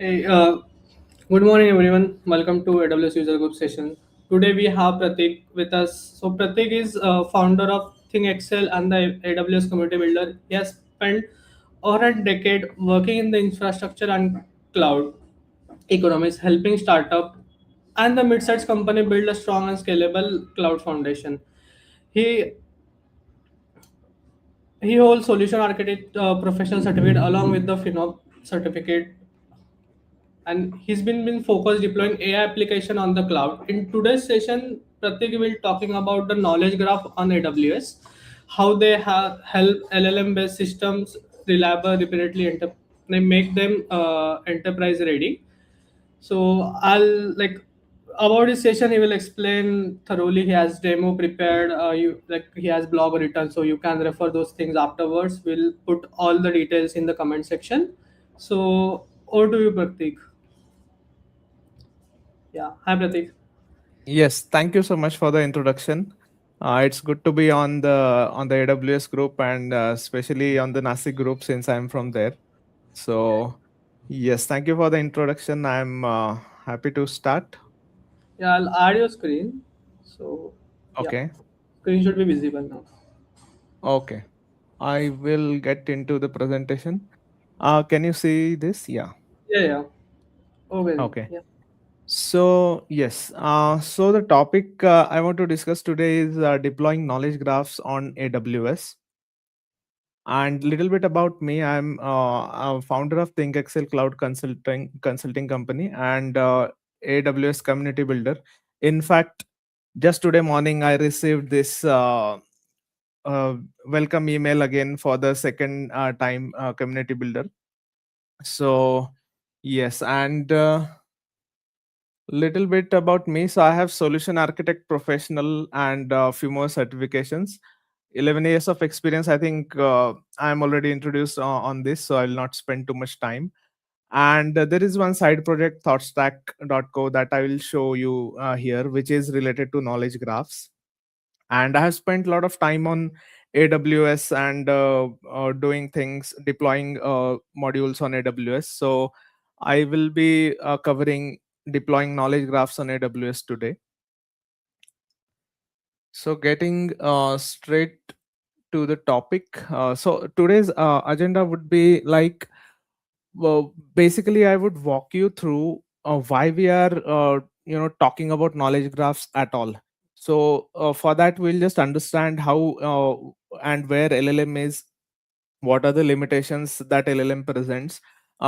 Hey, good morning, everyone. Welcome to AWS User Group session. Today we have Pratik with us. So Pratik is founder of ThinkXL and the AWS community builder. He has spent over a decade working in the infrastructure and cloud economies, helping startup and the mid-sized company build a strong and scalable cloud foundation. He he holds solution architect professional certificate along with the FinOps certificate, and he's been focused deploying AI application on the cloud. In today's session, Pratik will talking about the knowledge graph on AWS, how they have help LLM-based systems reliable, repeatedly they make them enterprise ready. So I'll like about his session. He will explain thoroughly. He has demo prepared. You like he has blog written, so you can refer those things afterwards. We'll put all the details in the comment section. So over to you, Pratik. Yeah. Hi, Pratik. Yes, thank you so much for the introduction. It's good to be on the AWS group and especially on the Nasi group since I'm from there. So yes, thank you for the introduction. I'm happy to start. Yeah, I'll add your screen. So, yeah, Okay, screen should be visible now. okay. I will get into the presentation. Can you see this? Yeah. Yeah, yeah. Oh, well, Okay. yeah. So yes, so the topic I want to discuss today is deploying knowledge graphs on AWS. And little bit about me, I'm a founder of ThinkXL Cloud Consulting Company and AWS Community Builder. In fact, just today morning, I received this uh, welcome email again for the second time Community Builder. So yes, and little bit about me. So I have solution architect professional and a few more certifications. 11 years of experience. I think I'm already introduced on this, so I'll not spend too much time. And there is one side project, Thoughtstack.co, that I will show you here, which is related to knowledge graphs. And I have spent a lot of time on AWS and doing things, deploying modules on AWS. So I will be covering deploying knowledge graphs on AWS today. So getting straight to the topic. So today's agenda would be like, well, basically, I would walk you through why we are, talking about knowledge graphs at all. So for that, we'll just understand how and where LLM is, what are the limitations that LLM presents,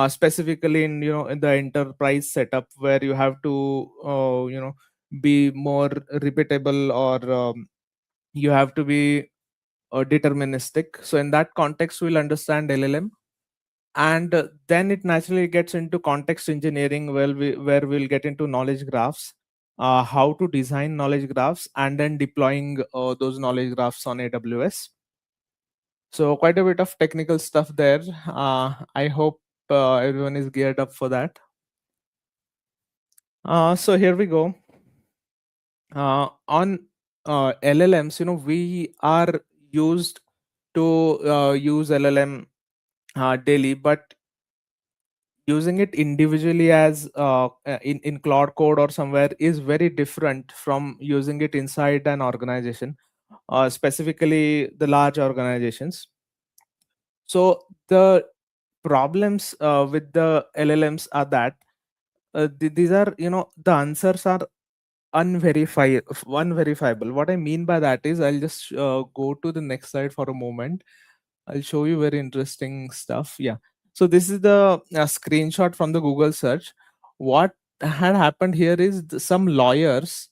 specifically in in the enterprise setup where you have to be more repeatable or you have to be deterministic. So in that context, we'll understand LLM, and then it naturally gets into context engineering, where we'll get into knowledge graphs, how to design knowledge graphs, and then deploying those knowledge graphs on AWS. So quite a bit of technical stuff there. I hope everyone is geared up for that. So here we go. On LLMs, we are used to use LLM daily, but using it individually as in Cloud Code or somewhere is very different from using it inside an organization, specifically the large organizations. So the problems with the LLMs are that these are, the answers are unverifiable. What I mean by that is, I'll just go to the next slide for a moment. I'll show you very interesting stuff. Yeah. So this is the screenshot from the Google search. What had happened here is some lawyers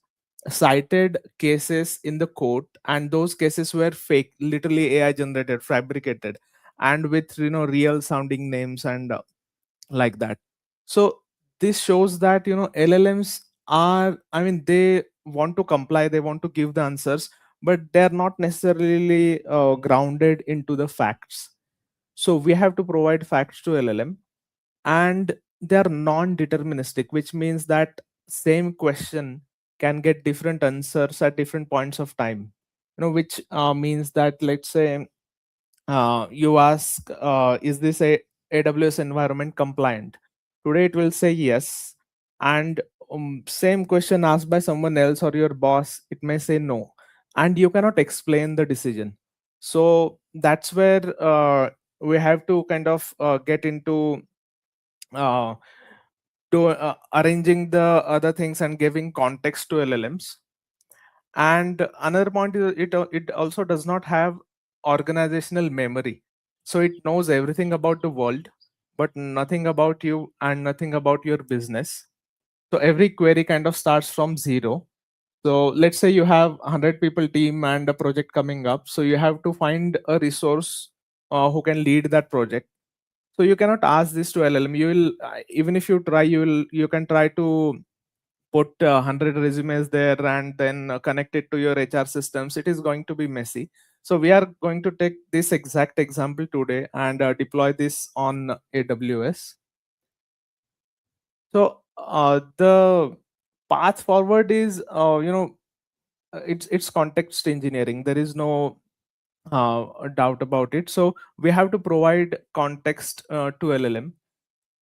cited cases in the court, and those cases were fake, literally AI generated, fabricated, and with real sounding names and like that. So this shows that LLMs are, I mean, they want to comply, they want to give the answers, but they're not necessarily grounded into the facts. So we have to provide facts to LLM, and they're non-deterministic, which means that same question can get different answers at different points of time. Which means that, let's say, you ask, is this a AWS environment compliant? Today it will say yes, and same question asked by someone else or your boss, it may say no, and you cannot explain the decision. So that's where we have to kind of get into uh, arranging the other things and giving context to LLMs. And another point is it also does not have organizational memory, so it knows everything about the world but nothing about you and nothing about your business. So every query kind of starts from zero. So let's say you have 100 people team and a project coming up, so you have to find a resource who can lead that project. So you cannot ask this to LLM. You will even if you try, you can try to put 100 resumes there and then connect it to your HR systems. It is going to be messy. So we are going to take this exact example today and deploy this on AWS. So the path forward is it's context engineering. There is no doubt about it. So we have to provide context to LLM,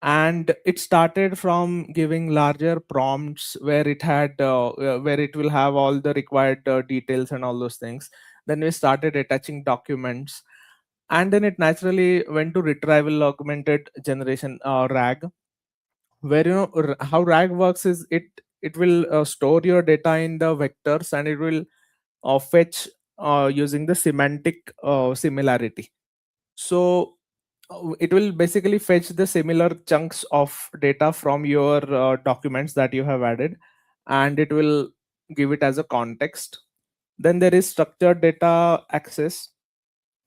and it started from giving larger prompts where it had where it will have all the required details and all those things. Then we started attaching documents, and then it naturally went to retrieval augmented generation, RAG, where how RAG works is it will store your data in the vectors, and it will fetch using the semantic similarity. So it will basically fetch the similar chunks of data from your documents that you have added, and it will give it as a context. Then there is structured data access,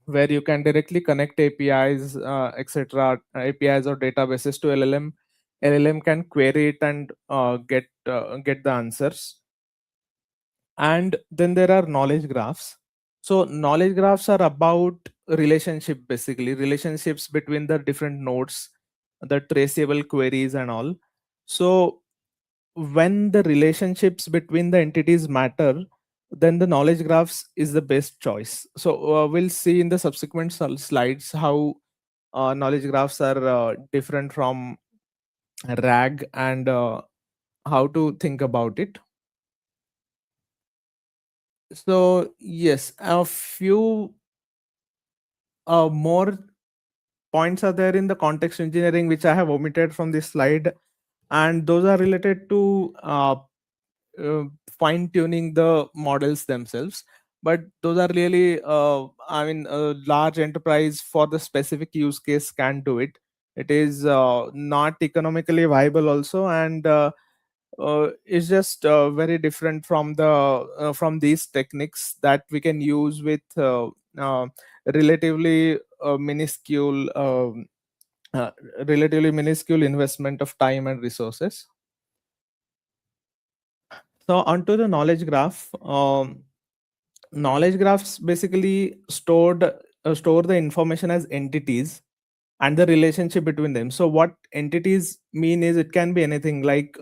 where you can directly connect APIs, etc., APIs or databases to LLM. LLM can query it and get the answers. And then there are knowledge graphs. So knowledge graphs are about relationship, basically relationships between the different nodes, the traceable queries and all. So when the relationships between the entities matter, then the knowledge graphs is the best choice. So we'll see in the subsequent slides how knowledge graphs are different from RAG, and how to think about it. So yes, a few more points are there in the context engineering which I have omitted from this slide, and those are related to fine tuning the models themselves. But those are really, I mean, a large enterprise for the specific use case can do it. It is not economically viable also, and it's just very different from these techniques that we can use with uh, relatively minuscule uh, relatively minuscule investment of time and resources. So onto the knowledge graph. Knowledge graphs basically store the information as entities and the relationship between them. So what entities mean is it can be anything like,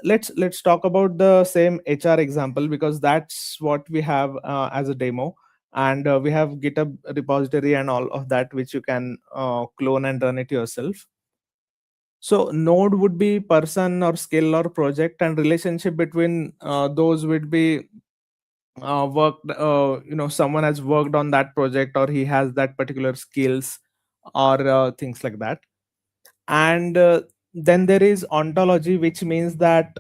let's talk about the same HR example, because that's what we have as a demo, and we have GitHub repository and all of that, which you can clone and run it yourself. So node would be person or skill or project, and relationship between those would be worked someone has worked on that project, or he has that particular skills, or things like that. And then there is ontology, which means that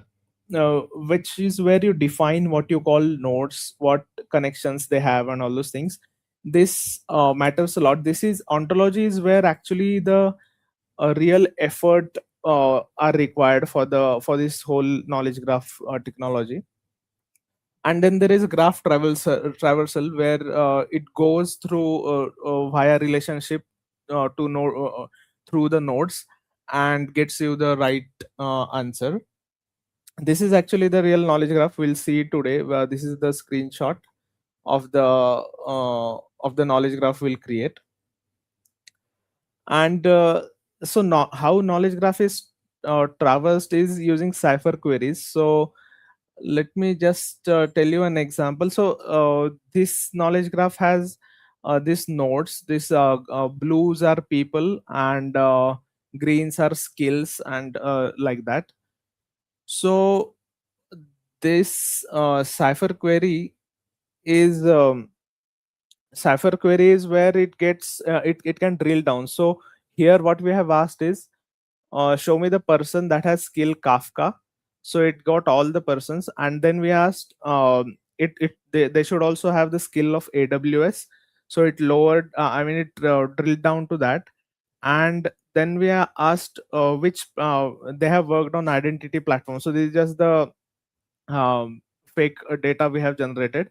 which is where you define what you call nodes, what connections they have and all those things. This matters a lot. This is ontology is where actually the real effort are required for this whole knowledge graph technology. And then there is graph traversal, where it goes through via relationship to node through the nodes, and gets you the right answer. This is actually the real knowledge graph we'll see today. This is the screenshot of the knowledge graph we'll create. And how knowledge graph is traversed is using cipher queries. So let me just tell you an example. So this knowledge graph has these nodes. This blues are people, and greens are skills, and like that. So this is cipher query is where it gets it can drill down. So here what we have asked is, show me the person that has skill Kafka. So it got all the persons, and then we asked, they should also have the skill of AWS. So it lowered, it drilled down to that. And then we are asked which they have worked on identity platform. So this is just the fake data we have generated.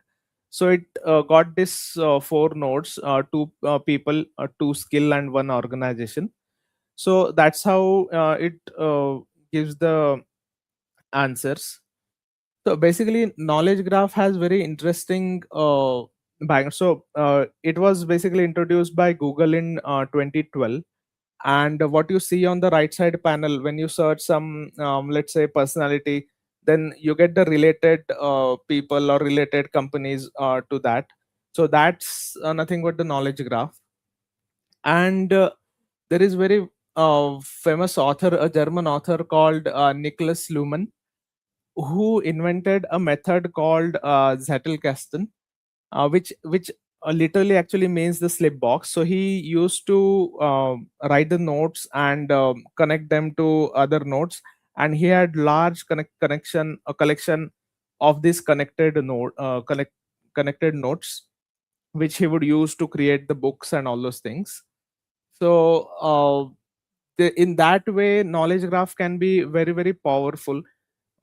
So it got this four nodes, two people, two skill, and one organization. So that's how it gives the answers. So basically, knowledge graph has very interesting background. So it was basically introduced by Google in 2012. And what you see on the right side panel, when you search some, let's say, personality, then you get the related people or related companies to that. So that's nothing but the knowledge graph. And there is very famous author, a German author called Nicholas Luhmann, who invented a method called Zettelkasten, which literally actually means the slip box. So he used to write the notes and connect them to other notes, and he had large connection a collection of these connected notes, which he would use to create the books and all those things. So in that way, knowledge graph can be very, very powerful.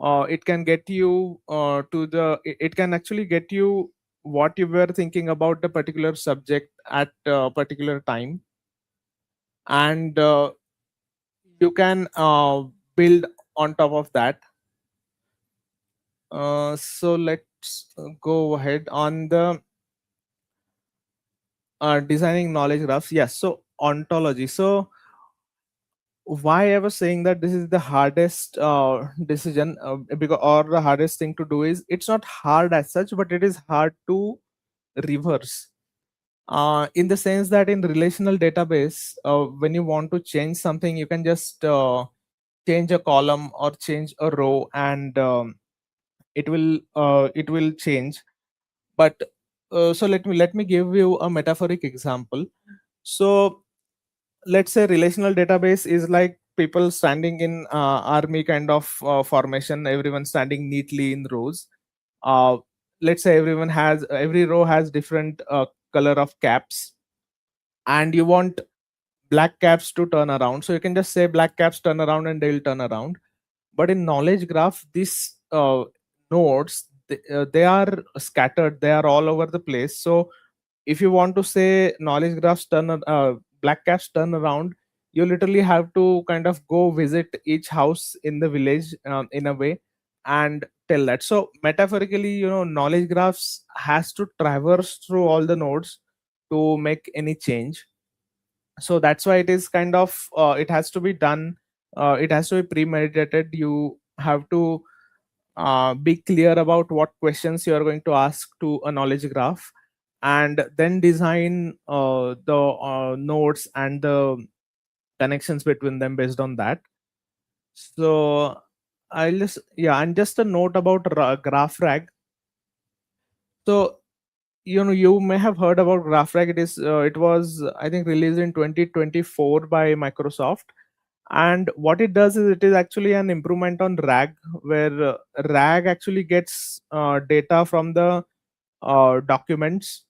It can get you it can actually get you what you were thinking about the particular subject at a particular time. And you can build on top of that. So let's go ahead on the designing knowledge graphs. Yes, so ontology. So why I was saying that this is the hardest decision, because, or the hardest thing to do, is it's not hard as such, but it is hard to reverse. In the sense that in relational database, when you want to change something, you can just change a column or change a row, and it will change. But so let me give you a metaphoric example. So let's say relational database is like people standing in army kind of formation, everyone standing neatly in rows. uh, let's say every row has different color of caps, and you want black caps to turn around, so you can just say black caps turn around and they'll turn around. But in knowledge graph, these nodes, they are scattered, they are all over the place. So if you want to say knowledge graphs black caps turn around, you literally have to kind of go visit each house in the village, in a way, and tell that. So metaphorically, knowledge graphs has to traverse through all the nodes to make any change. So that's why it is kind of it has to be done, it has to be premeditated. You have to be clear about what questions you are going to ask to a knowledge graph, and then design the nodes and the connections between them based on that. So I'll just, yeah, and just a note about graph rag. So you may have heard about GraphRag. It was, I think, released in 2024 by Microsoft. And what it does is it is actually an improvement on RAG, where RAG actually gets data from the documents,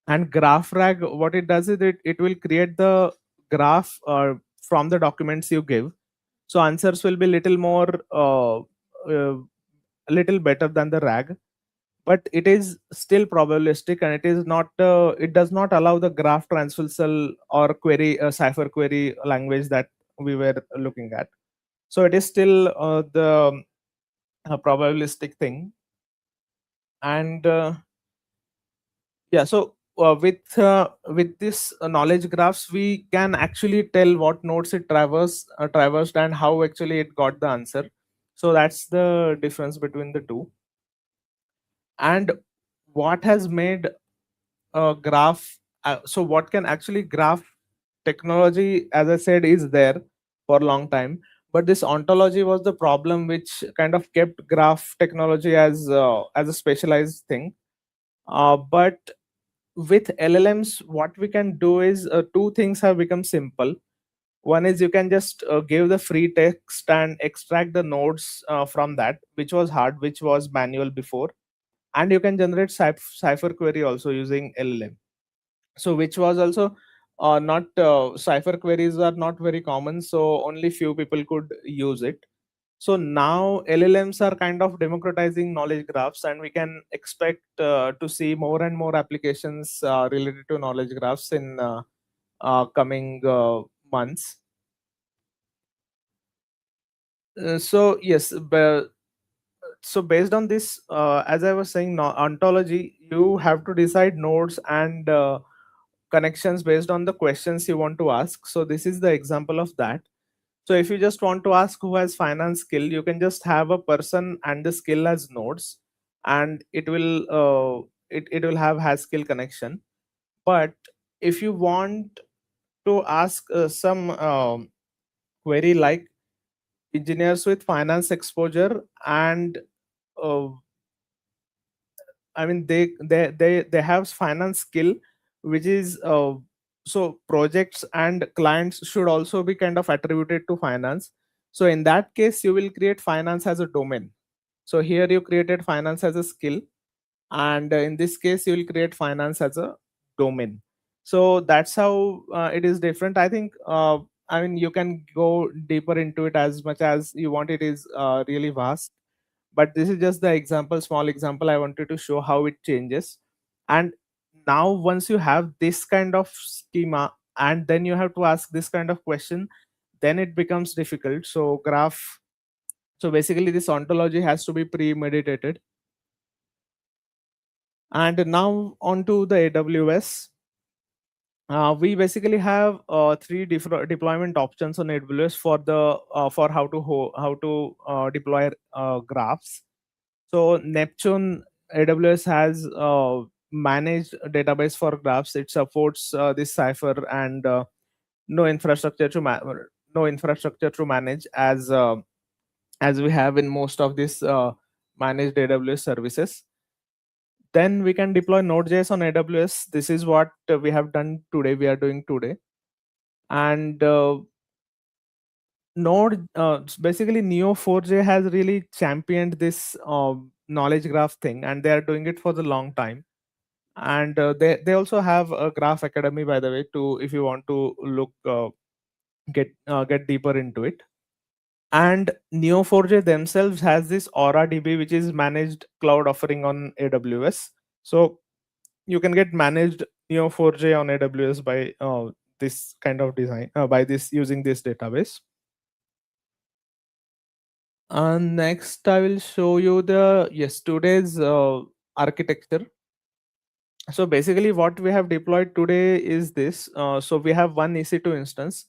and GraphRag, what it does is it will create the graph from the documents you give. So answers will be little more a little better than the RAG, but it is still probabilistic, and it does not allow the graph transversal or query cipher query language that we were looking at. So it is still the probabilistic thing. And yeah, so with this knowledge graphs, we can actually tell what nodes it traversed, and how actually it got the answer. So that's the difference between the two. And what has made graph so what can actually graph technology, as I said, is there, for a long time. But this ontology was the problem which kind of kept graph technology as a specialized thing. But with LLMs, what we can do is two things have become simple. One is you can just give the free text and extract the nodes from that, which was hard, which was manual before. And you can generate cipher query also using LLM. So which was also not cipher queries are not very common, so only few people could use it. So now LLMs are kind of democratizing knowledge graphs, and we can expect to see more and more applications related to knowledge graphs in coming months. So yes, so based on this, as I was saying, ontology, you have to decide nodes and connections based on the questions you want to ask. So this is the example of that. So if you just want to ask who has finance skill, you can just have a person and the skill as nodes, and it will have has skill connection. But if you want to ask some query like engineers with finance exposure, and uh, I mean they have finance skill, which is so projects and clients should also be kind of attributed to finance. So in that case, you will create finance as a domain. So here you created finance as a skill, and in this case, you will create finance as a domain. So that's how it is different. I think. I mean, you can go deeper into it as much as you want. It is really vast, but this is just the example, small example I wanted to show how it changes. And now once you have this kind of schema, and then you have to ask this kind of question, then it becomes difficult. So graph, so basically this ontology has to be premeditated. And now onto the AWS. We basically have three different deployment options on AWS for the for how to deploy graphs. So Neptune, AWS has managed a database for graphs. It supports this cipher and no infrastructure to no infrastructure to manage as we have in most of these managed AWS services. Then we can deploy Node.js on AWS. This is what we have done today. We are doing today, and Node basically Neo4j has really championed this knowledge graph thing, and they are doing it for the long time. And they also have a graph academy, by the way, to if you want to look get deeper into it. And Neo4j themselves has this Aura DB, which is managed cloud offering on AWS. So you can get managed Neo4j on AWS by this kind of design by this using this database. And next, I will show you the today's architecture. So basically, what we have deployed today is this. So we have one EC2 instance.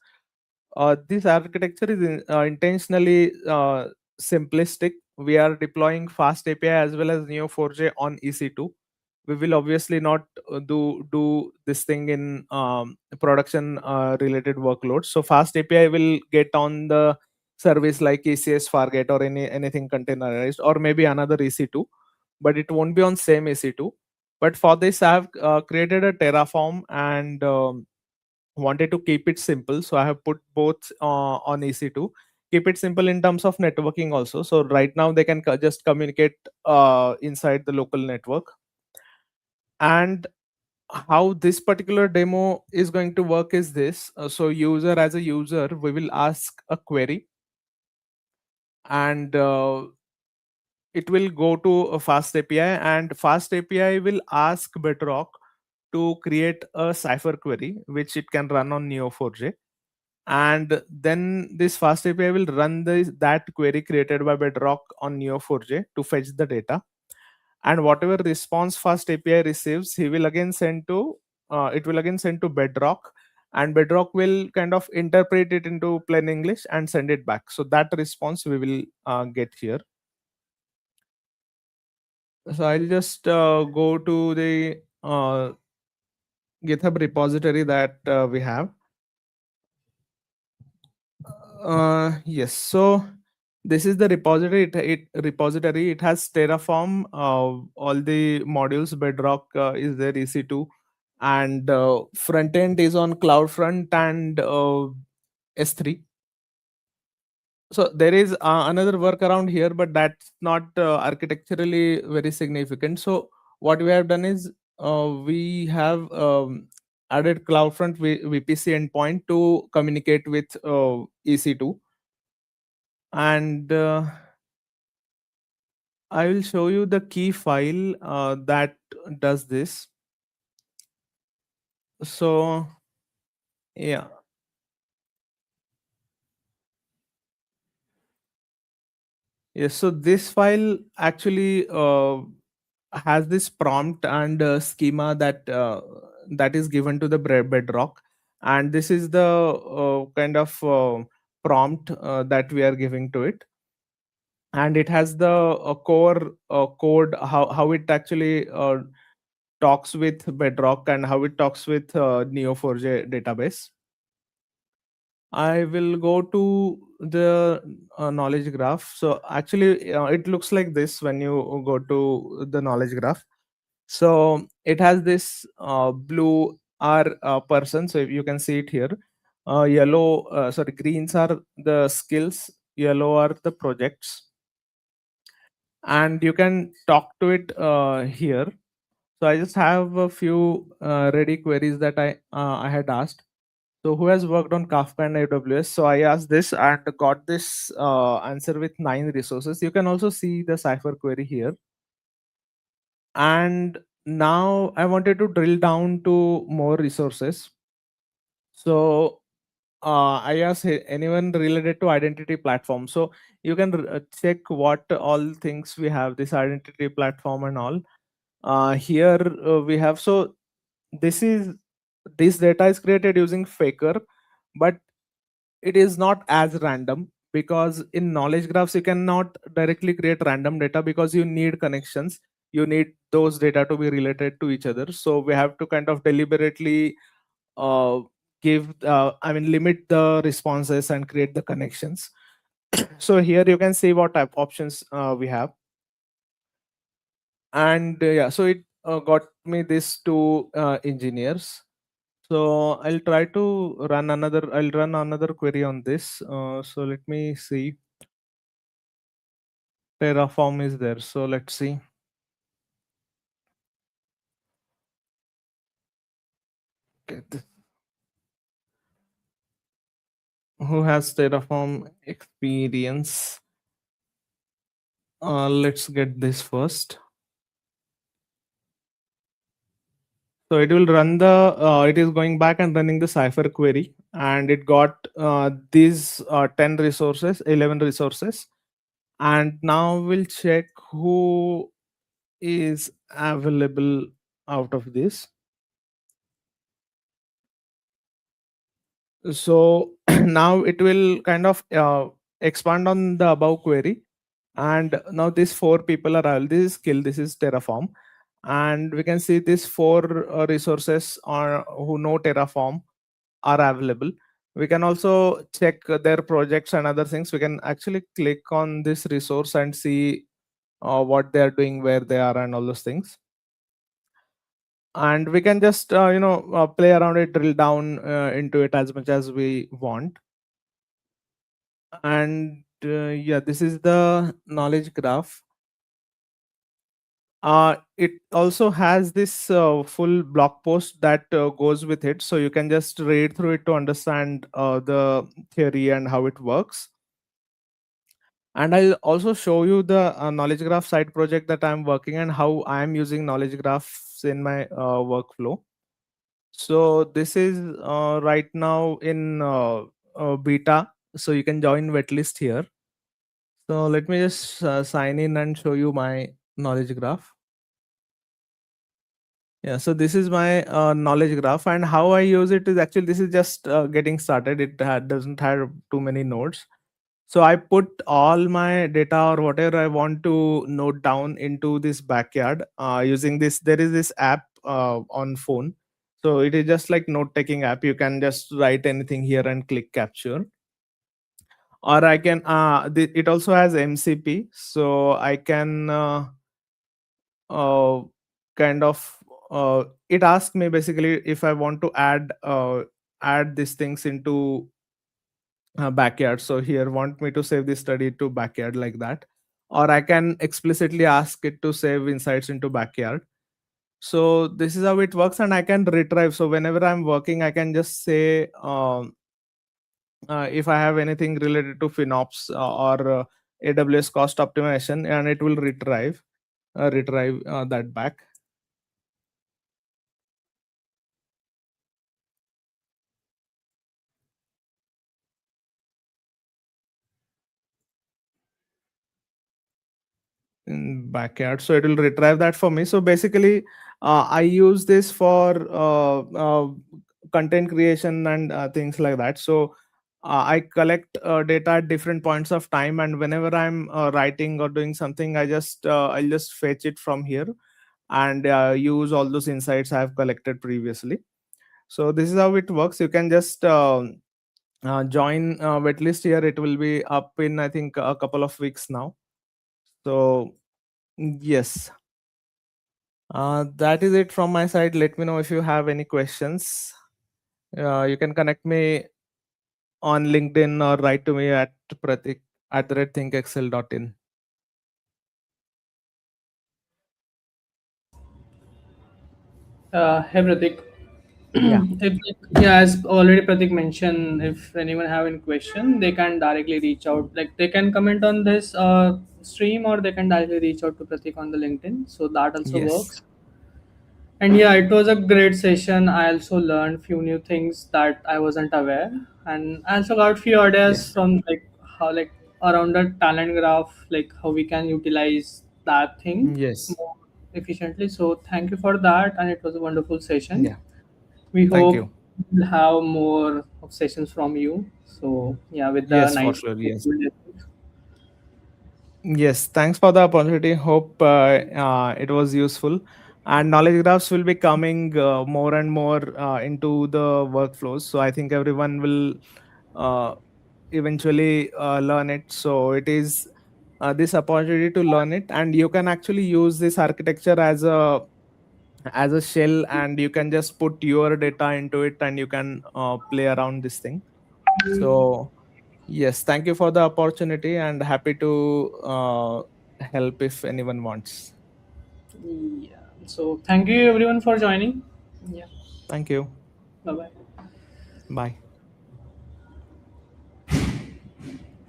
This architecture is intentionally simplistic. We are deploying fast API as well as Neo4j on EC2. We will obviously not do this thing in production related workloads. So fast API will get on the service like ECS Fargate or anything containerized, or maybe another EC2, but it won't be on same EC2. But for this, I have created a Terraform and wanted to keep it simple, so I have put both on EC2. Keep it simple in terms of networking also. So right now they can just communicate inside the local network. And how this particular demo is going to work is this. So user as a user, we will ask a query, and it will go to a fast API, and fast API will ask Bedrock to create a cipher query which it can run on Neo4j. And then this fast API will run that query created by Bedrock on Neo4j to fetch the data. And whatever response fast API receives, he will again send to it will again send to Bedrock, and Bedrock will kind of interpret it into plain English and send it back. So that response we will get here. So I'll just go to the GitHub repository that we have. Yes. So this is the repository. It has Terraform. All the modules. Bedrock is there. EC2, and front end is on CloudFront and S3. So there is another workaround here, but that's not architecturally very significant. So what we have done is we have added CloudFront VPC endpoint to communicate with EC2, and I will show you the key file that does this. So yeah, yes. So this file actually has this prompt and schema that is given to the bedrock, and this is the kind of prompt that we are giving to it, and it has the core code, how it actually talks with bedrock and how it talks with neo4j database. I will go to the knowledge graph. So actually, it looks like this when you go to the knowledge graph. So it has this blue are person. So you can see it here. Yellow, sorry, greens are the skills. Yellow are the projects, and you can talk to it here. So I just have a few ready queries that I had asked. So who has worked on Kafka and AWS? So I asked this and got this answer with 9 resources. You can also see the cipher query here. And now I wanted to drill down to more resources. So I asked anyone related to identity platform. So you can check what all things we have, this identity platform and all. Here we have, so this is, this data is created using Faker, but it is not as random, because in knowledge graphs you cannot directly create random data because you need connections, you need those data to be related to each other. So we have to kind of deliberately uh, limit the responses and create the connections. So here you can see what type options we have, and yeah, so it got me these two engineers. So I'll run another query on this. So let me see. Terraform is there. So let's see. Okay, who has Terraform experience? Let's get this first. So it will run it is going back and running the Cypher query, and it got these 10 resources, 11 resources. And now we'll check who is available out of this. So now it will kind of expand on the above query, and now these 4 people are available. This is skill, this is Terraform, and we can see these 4 resources are who know Terraform are available. We can also check their projects and other things. We can actually click on this resource and see what they are doing, where they are, and all those things. And we can just play around it, drill down into it as much as we want. And yeah, this is the knowledge graph. It also has this full blog post that goes with it, so you can just read through it to understand the theory and how it works. And I'll also show you the knowledge graph side project that I'm working and how I'm using knowledge graphs in my workflow. So this is right now in beta, so you can join waitlist here. So let me just sign in and show you my knowledge graph. Yeah, so this is my knowledge graph, and how I use it is actually, this is just getting started. It doesn't have too many nodes. So I put all my data or whatever I want to note down into this backyard using this. There is this app on phone. So it is just like note taking app. You can just write anything here and click capture. or I can it also has MCP, so I can uh, kind of it asks me basically if I want to add these things into backyard. So here want me to save this study to backyard like that, or I can explicitly ask it to save insights into backyard. So this is how it works, and I can retrieve. So whenever I'm working, I can just say if I have anything related to FinOps or AWS cost optimization, and it will retrieve that back. In backyard, so it will retrieve that for me. So basically I use this for content creation and things like that. So I collect data at different points of time, and whenever I'm writing or doing something, I'll just fetch it from here and use all those insights I have collected previously. So this is how it works. You can just join waitlist here. It will be up in, I think, a couple of weeks now. So yes, that is it from my side. Let me know if you have any questions. You can connect me on LinkedIn or write to me at Pratik at thinkxl.in. Hey Pratik. Yeah. Yeah, as already Pratik mentioned, if anyone have any question, they can directly reach out. Like they can comment on this stream, or they can directly reach out to Pratik on the LinkedIn. So that also Yes. works. And yeah, it was a great session. I also learned few new things that I wasn't aware, and I also got few ideas Yes. from like how like around the talent graph, like how we can utilize that thing Yes. more efficiently. So thank you for that, and it was a wonderful session. Yeah. We Thank hope you. we'll have more of sessions from you. So yeah, with the Yes, for nice. sure. Yes. Yes, thanks for the opportunity. Hope it was useful. And knowledge graphs will be coming more and more into the workflows. So I think everyone will uh, eventually learn it. So it is this opportunity to learn it, and you can actually use this architecture as a shell, and you can just put your data into it, and you can play around this thing. So yes, thank you for the opportunity, and happy to help if anyone wants. Yeah. So thank you everyone for joining. Yeah. Thank you. Bye bye. Bye.